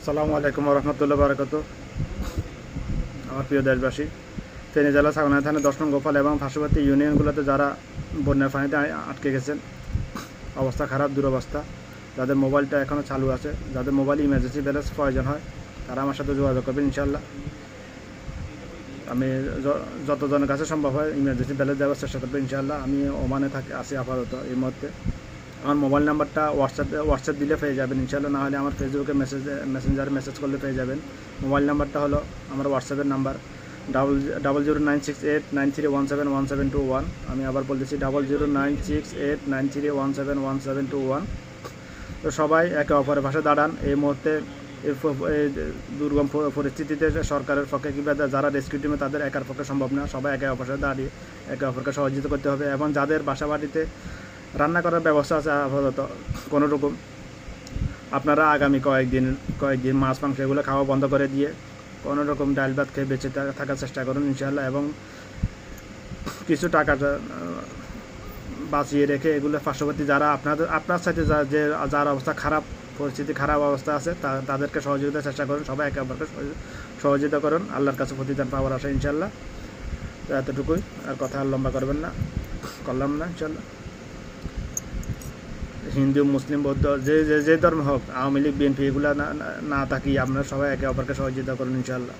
আসসালামু আলাইকুম রহমতুল্লাহ বারাকাতু। আমার প্রিয় দেশবাসী, ফেনী জেলা ছাগনাই থানা 10 নং গোপাল এবং পার্শ্ববর্তী ইউনিয়নগুলোতে যারা বন্যার পানিতে আটকে গেছেন, অবস্থা খারাপ, দুরবস্থা, যাদের মোবাইলটা এখনও চালু আছে, যাদের মোবাইল ইমার্জেন্সি ব্যালেন্স প্রয়োজন হয়, তারা আমার সাথে যোগাযোগ করবেন ইনশাল্লাহ। আমি যতজনের কাছে সম্ভব হয় ইমার্জেন্সি ব্যালেন্স দেওয়ার চেষ্টা করবো ইনশাল্লাহ। আমি ওমানে আছি আপাতত এই মুহূর্তে। আমার মোবাইল নাম্বারটা হোয়াটসঅ্যাপ দিলে পেয়ে যাবেন ইনশাল্লাহ, না হলে আমার ফেসবুকে মেসেঞ্জারে মেসেজ করলে পেয়ে যাবেন। মোবাইল নাম্বারটা হলো আমার হোয়াটসঅ্যাপের নাম্বার 00968931717121। আমি আবার বলতেছি 00968931717121। তো সবাই একে অপরের পাশে দাঁড়ান। এই মুহূর্তে এই দুর্গম পরিস্থিতিতে সরকারের পক্ষে কিংবা যারা রেস্কিউ টিমে তাদের একার পক্ষে সম্ভব না। সবাই একে অপরের সাথে দাঁড়িয়ে একে অপরকে সহযোগিতা করতে হবে। এবং যাদের বাসা বাড়িতে রান্না করার ব্যবস্থা আছে আপাতত কোনো রকম, আপনারা আগামী কয়েকদিন মাছ মাংস এগুলো খাওয়া বন্ধ করে দিয়ে কোনো রকম ডাল ভাত খেয়ে বেঁচে থাকার চেষ্টা করুন ইনশাআল্লাহ। এবং কিছু টাকা বাঁচিয়ে রেখে এগুলো পার্শ্ববর্তী যারা আপনার সাথে যার অবস্থা খারাপ, পরিস্থিতি খারাপ অবস্থা আছে, তাদেরকে সহযোগিতার চেষ্টা করুন। সবাই একে অপরকে সহযোগিতা করুন। আল্লাহর কাছে প্রতিদান পাওয়ার আশা ইনশাআল্লাহ। তো এতটুকুই, আর কথা আর লম্বা করলাম না ইনশাআল্লাহ। হিন্দু, মুসলিম, বৌদ্ধ, যে ধর্ম হোক, আওয়ামী লীগ, বিএনপি, এগুলো না থাকি, আপনারা সবাই একে অপরকে সহযোগিতা করুন ইনশাআল্লাহ।